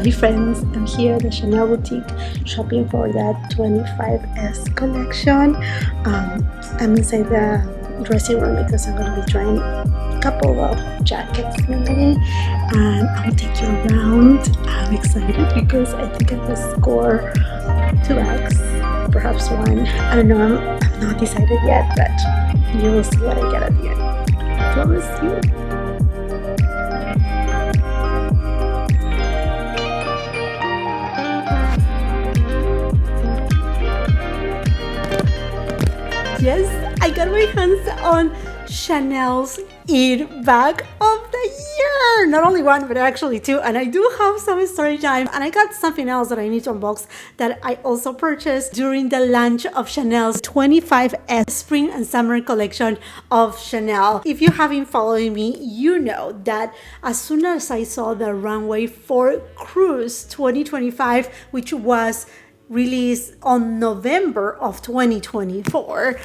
Hi friends, I'm here at the Chanel boutique shopping for that 25S collection. I'm inside the dressing room because I'm going to be trying a couple of jackets mainly, and I'll take you around. I'm excited because I think I will score 2 bags, perhaps one. I don't know, I'm not decided yet, but you will see what I get at the end. I promise you. Yes, I got my hands on Chanel's Eat Bag of the Year. Not only one, but actually two. And I do have some story time. And I got something else that I need to unbox that I also purchased during the launch of Chanel's 25S Spring and Summer collection of Chanel. If you have been following me, you know that as soon as I saw the runway for Cruise 2025, which was released on November of 2024,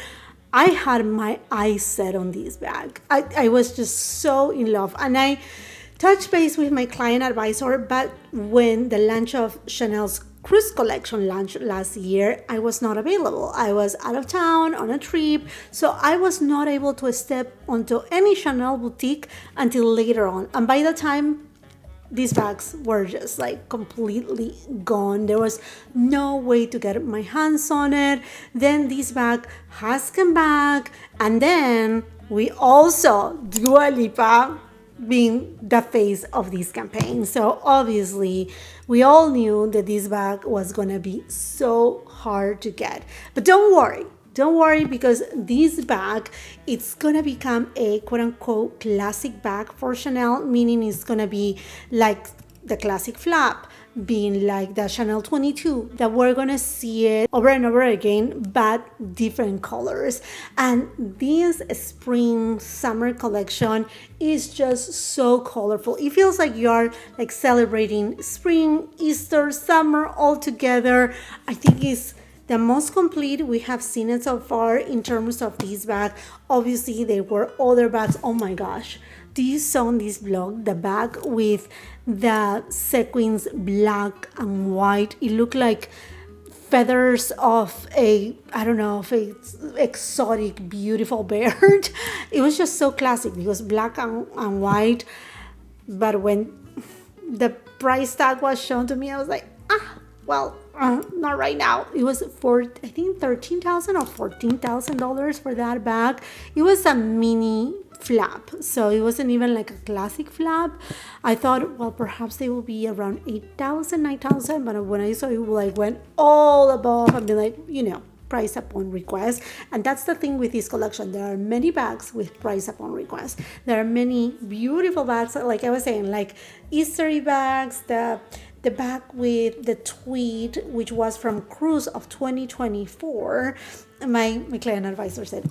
I had my eyes set on this bag. I was just so in love. And I touched base with my client advisor, but when the launch of Chanel's Cruise collection launched last year, I was not available. I was out of town on a trip, so I was not able to step onto any Chanel boutique until later on. And by the time these bags were just like completely gone, there was no way to get my hands on it. Then this bag has come back, and then we also Dua Lipa being the face of this campaign. So obviously we all knew that this bag was gonna be so hard to get, but don't worry, because this bag, it's gonna become a quote-unquote classic bag for Chanel, meaning it's gonna be like the classic flap, being like the Chanel 22, that we're gonna see it over and over again, but different colors. And this spring summer collection is just so colorful. It feels like you're like celebrating spring, Easter, summer all together. I think it's the most complete we have seen it so far in terms of this bag. Obviously, there were other bags. Oh my gosh. Do you saw in this vlog the bag with the sequins black and white? It looked like feathers of a exotic, beautiful bird. It was just so classic because black and white. But when the price tag was shown to me, I was like, well, not right now. It was for, I think, $13,000 or $14,000 for that bag. It was a mini flap, so it wasn't even like a classic flap. I thought, well, perhaps they will be around 8,000, 9,000, but when I saw it like went all above, I'd be like, price upon request. And that's the thing with this collection. There are many bags with price upon request. There are many beautiful bags, like I was saying, like Easter bags, the bag with the tweed, which was from Cruise of 2024. My client advisor said,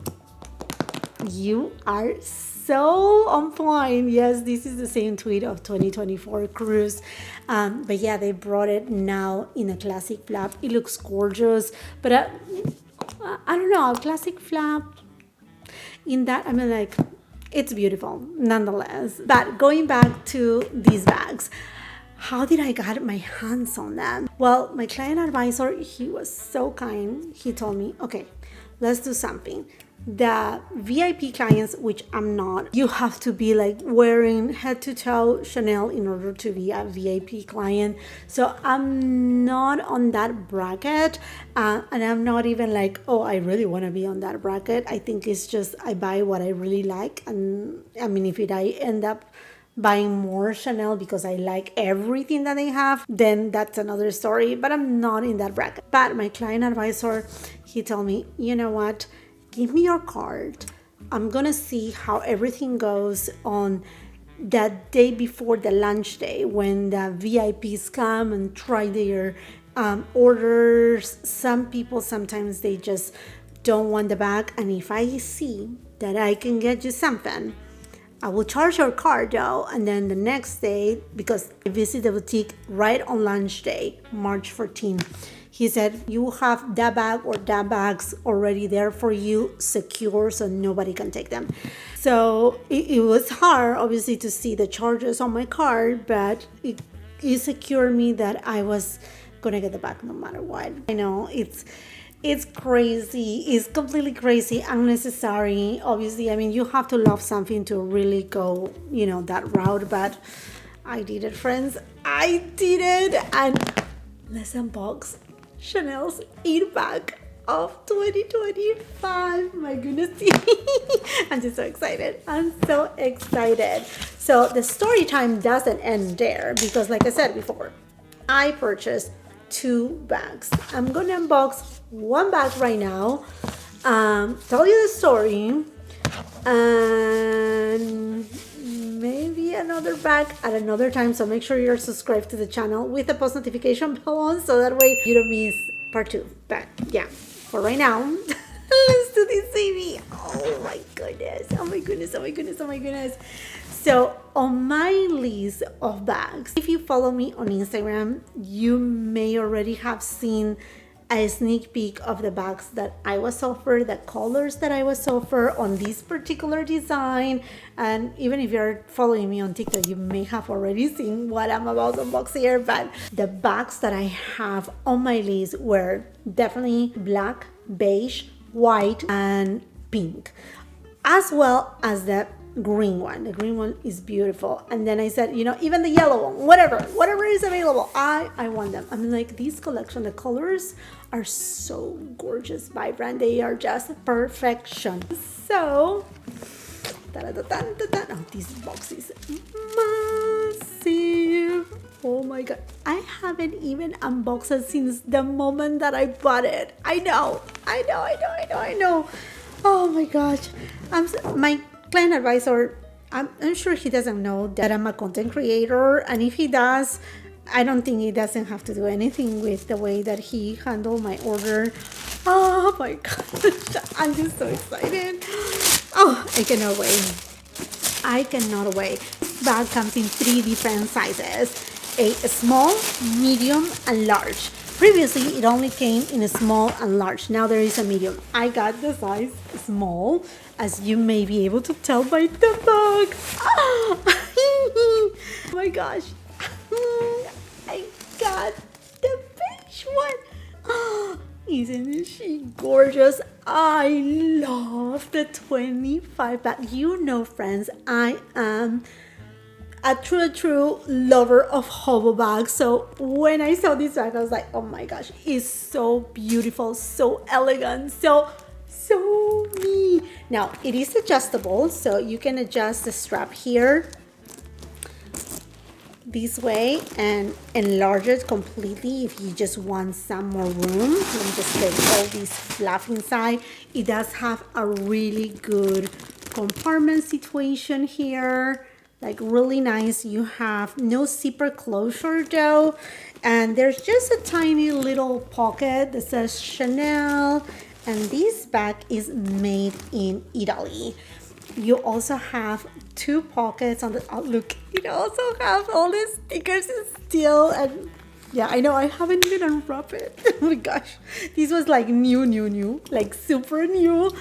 you are so on point. Yes, this is the same tweed of 2024 Cruise. But yeah, they brought it now in a classic flap. It looks gorgeous, but I don't know, a classic flap in that, I mean, like, it's beautiful nonetheless. But going back to these bags, how did I get my hands on them? Well, my client advisor, he was so kind. He told me, okay, let's do something. The VIP clients, which I'm not, you have to be like wearing head to toe Chanel in order to be a VIP client. So I'm not on that bracket, and I'm not even like, oh, I really want to be on that bracket. I think it's just I buy what I really like, and I mean, if I end up buying more Chanel because I like everything that they have, then that's another story. But I'm not in that bracket. But my client advisor, he told me, you know what? Give me your card. I'm gonna see how everything goes on that day before the launch day when the VIPs come and try their orders. Some people, sometimes they just don't want the bag. And if I see that I can get you something, I will charge your card though. And then the next day, because I visit the boutique right on launch day, March 14th, he said, you have that bag or that bags already there for you, secure, so nobody can take them. So it was hard, obviously, to see the charges on my card, but it secured me that I was gonna get the bag no matter what. I know it's crazy. It's completely crazy, unnecessary. Obviously, I mean, you have to love something to really go, that route. But I did it, friends. I did it. And let's unbox Chanel's 8 bag of 2025. My goodness. I'm just so excited. I'm so excited. So the story time doesn't end there because, like I said before, I purchased 2 bags. I'm gonna unbox 1 bag right now, tell you the story, and maybe another bag at another time. So make sure you're subscribed to the channel with the post notification bell on, so that way you don't miss part 2. But yeah, for right now, let's do this, baby. Oh my goodness. Oh my goodness. Oh my goodness. Oh my goodness. So on my list of bags, if you follow me on Instagram, you may already have seen a sneak peek of the bags that I was offered, the colors that I was offered on this particular design. And even if you're following me on TikTok, you may have already seen what I'm about to unbox here. But the bags that I have on my list were definitely black, beige, white, and pink, as well as the green one. The green one is beautiful. And then I said, even the yellow one, whatever is available, I want them. I'm like, this collection, the colors are so gorgeous, vibrant. They are just perfection. So this box is massive. Oh my god, I haven't even unboxed it since the moment that I bought it. I know. Oh my gosh. My client advisor, I'm sure he doesn't know that I'm a content creator, and if he does, I don't think he doesn't have to do anything with the way that he handled my order. Oh my gosh, I'm just so excited. Oh, I cannot wait. Bag comes in 3 different sizes: a small, medium, and large. Previously, it only came in a small and large. Now there is a medium. I got the size small, as you may be able to tell by the bag. Oh my gosh. I got the beige one. Isn't she gorgeous? I love the 25 bag. Friends, I am a true lover of hobo bags. So when I saw this bag, I was like, oh my gosh, it's so beautiful, so elegant, so me. Now it is adjustable, so you can adjust the strap here this way and enlarge it completely if you just want some more room. Let me just take all this fluff inside. It does have a really good compartment situation here, like really nice. You have no zipper closure though, and there's just a tiny little pocket that says Chanel, and this bag is made in Italy. You also have 2 pockets on the look. You also have all these stickers still, and yeah, I know I haven't even unwrapped it. Oh my gosh, this was like new, like super new.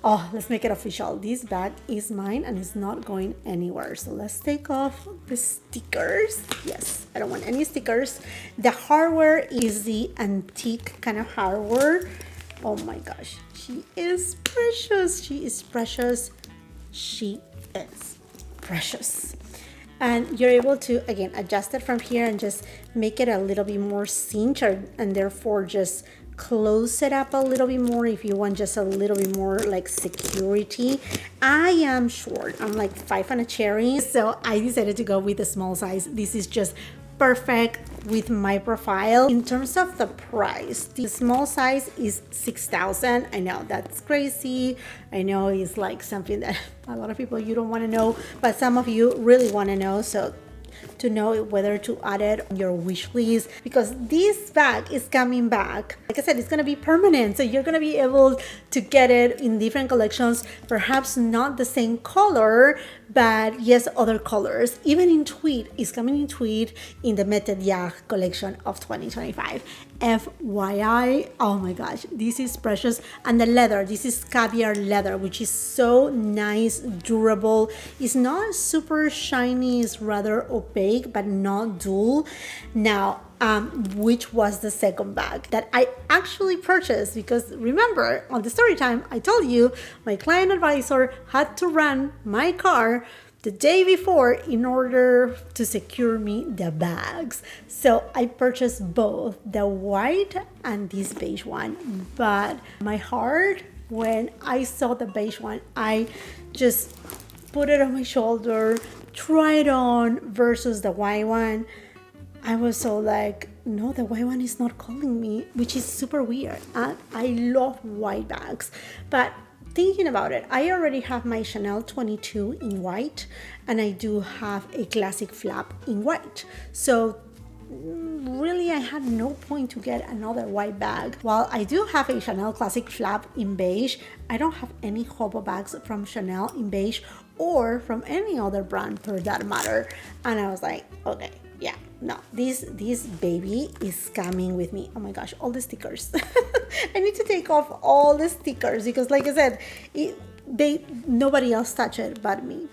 Oh, let's make it official. This bag is mine and it's not going anywhere. So let's take off the stickers. Yes, I don't want any stickers. The hardware is the antique kind of hardware. Oh my gosh, she is precious. And you're able to, again, adjust it from here and just make it a little bit more cinched, and therefore just close it up a little bit more if you want just a little bit more like security. I am short. I'm like 5 on a cherry, so I decided to go with the small size. This is just perfect with my profile. In terms of the price, the small size is $6,000. I know that's crazy. I know it's like something that a lot of people, you don't want to know, but some of you really want to know. So to know whether to add it on your wish list, because this bag is coming back. Like I said, it's going to be permanent, so you're going to be able to get it in different collections, perhaps not the same color, but yes, other colors. Even in tweed, it's coming in tweed in the Method Yacht collection of 2025. FYI. Oh my gosh, this is precious. And the leather, this is caviar leather, which is so nice, durable. It's not super shiny, it's rather opaque, but not dull. Now, which was the second bag that I actually purchased, because remember on the story time I told you my client advisor had to run my car the day before in order to secure me the bags. So I purchased both the white and this beige one. But my heart, when I saw the beige one, I just put it on my shoulder, tried on versus the white one. I was so like, no, the white one is not calling me, which is super weird. I love white bags, but thinking about it, I already have my Chanel 22 in white, and I do have a classic flap in white. So really, I had no point to get another white bag. While I do have a Chanel classic flap in beige, I don't have any hobo bags from Chanel in beige or from any other brand for that matter. And I was like, okay, yeah, no, this baby is coming with me. Oh my gosh, all the stickers. I need to take off all the stickers because, like I said, nobody else touched it but me.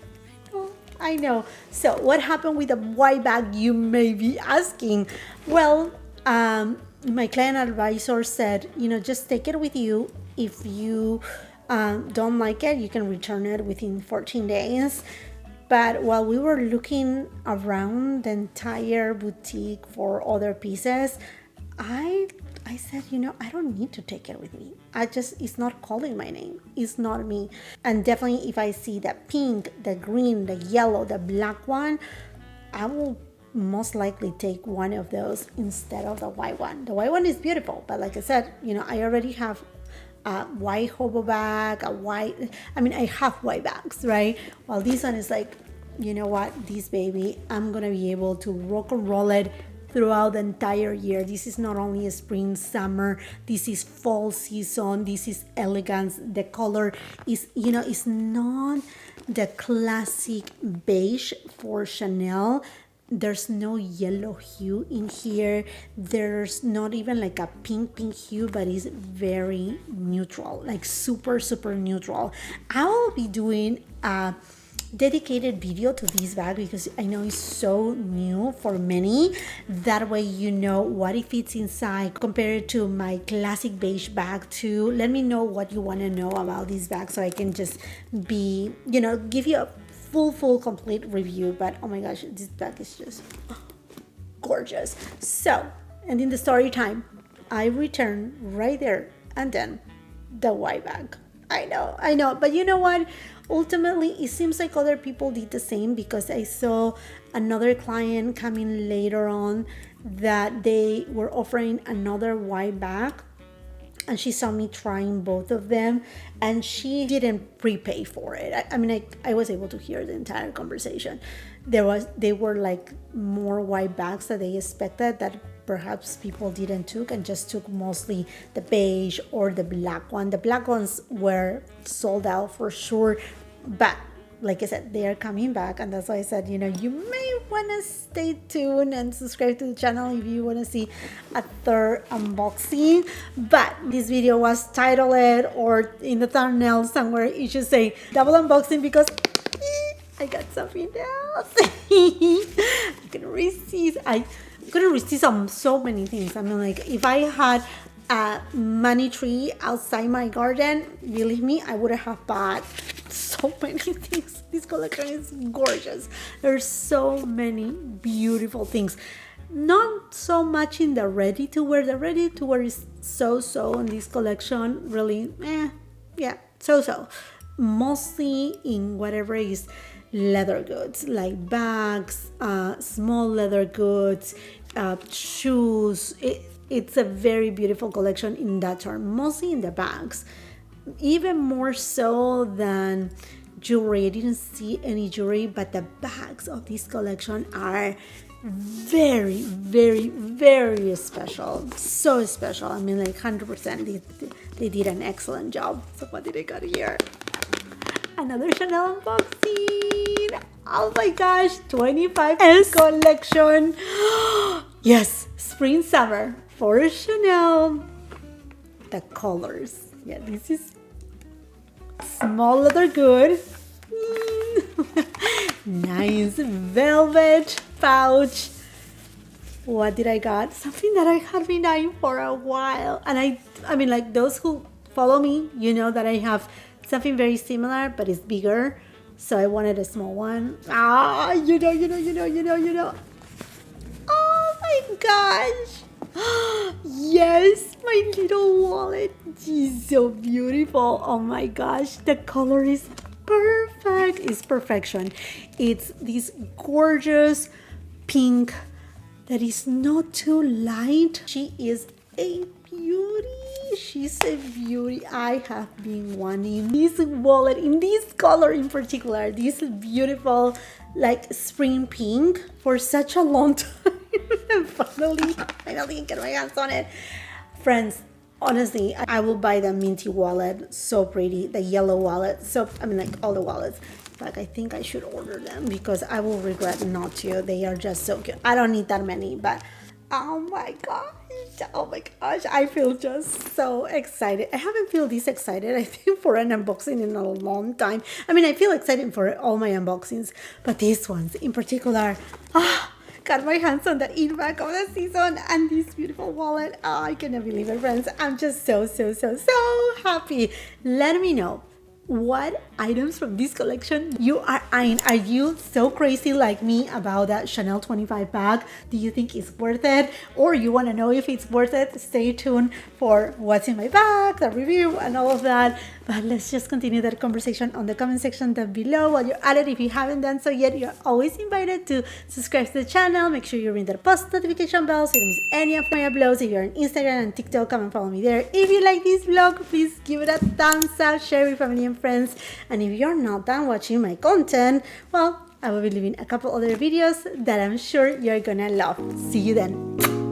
I know. So what happened with the white bag, you may be asking? Well, my client advisor said, just take it with you. If you don't like it, you can return it within 14 days. But while we were looking around the entire boutique for other pieces, I said, I don't need to take it with me. It's not calling my name. It's not me. And definitely if I see the pink, the green, the yellow, the black one, I will most likely take one of those instead of the white one. The white one is beautiful, but like I said, I already have a white hobo bag, I have white bags, right? While this one is like, you know what, this baby, I'm gonna be able to rock and roll it throughout the entire year. This is not only a spring, summer, this is fall season, this is elegance. The color is, it's not the classic beige for Chanel. There's no yellow hue in here. There's not even like a pink hue, but it's very neutral, like super neutral. I will be doing a dedicated video to this bag because I know it's so new for many. That way you know what it fits inside compared to my classic beige bag too. Let me know what you want to know about this bag so I can just be, give you a full complete review. But oh my gosh, this bag is just gorgeous. So, and in the story time, I return right there and then the white bag. I know, but you know what? Ultimately, it seems like other people did the same because I saw another client coming later on that they were offering another white bag, and she saw me trying both of them, and she didn't prepay for it. I was able to hear the entire conversation. They were like more white bags that they expected that perhaps people didn't took and just took mostly the beige or the black one. The black ones were sold out for sure, but like I said, they are coming back, and that's why I said, you may want to stay tuned and subscribe to the channel if you want to see a third unboxing. But this video was titled, or in the thumbnail somewhere, it should say double unboxing because I got something else. I couldn't resist on so many things. Like if I had a money tree outside my garden, believe me, I would have bought so many things. This collection is gorgeous. There's so many beautiful things. Not so much in the ready to wear. The ready to wear is so in this collection. Really, so. Mostly in whatever is leather goods, like bags, small leather goods, shoes. It's a very beautiful collection in that term, mostly in the bags, even more so than jewelry. I didn't see any jewelry, but the bags of this collection are very special. So special. 100%. They did an excellent job. So what did I got here? Another Chanel unboxing. Oh my gosh, 25 collection. Yes, spring summer for Chanel, the colors. Yeah, this is small leather good. Nice velvet pouch. What did I got? Something that I had been eyeing for a while. And I mean, like those who follow me, you know that I have something very similar, but it's bigger. So I wanted a small one. You know. Oh my gosh. Yes, my little wallet. She's so beautiful. Oh my gosh. The color is perfect. It's perfection. It's this gorgeous pink that is not too light. She is a beauty. She's a beauty. I have been wanting this wallet in this color in particular. This beautiful like spring pink for such a long time. And finally get my hands on it. Friends, honestly, I will buy the minty wallet. So pretty. The yellow wallet. So, I mean, like all the wallets. Like, I think I should order them because I will regret not to. They are just so cute. I don't need that many, but oh my gosh. I feel just so excited. I haven't felt this excited, I think, for an unboxing in a long time. I mean, I feel excited for all my unboxings, but these ones in particular, got my hands on the in bag of the season and this beautiful wallet. Oh, I cannot believe it, friends. I'm just so happy. Let me know what items from this collection you are eyeing. Are you so crazy like me about that Chanel 25 bag? Do you think it's worth it? Or you want to know if it's worth it? Stay tuned for what's in my bag, the review, and all of that. But let's just continue that conversation on the comment section down below while you're at it. If you haven't done so yet, you're always invited to subscribe to the channel. Make sure you ring that post notification bell so you don't miss any of my uploads. If you're on Instagram and TikTok, come and follow me there. If you like this vlog, please give it a thumbs up, share with family and friends. And if you're not done watching my content, well, I will be leaving a couple other videos that I'm sure you're gonna love. See you then.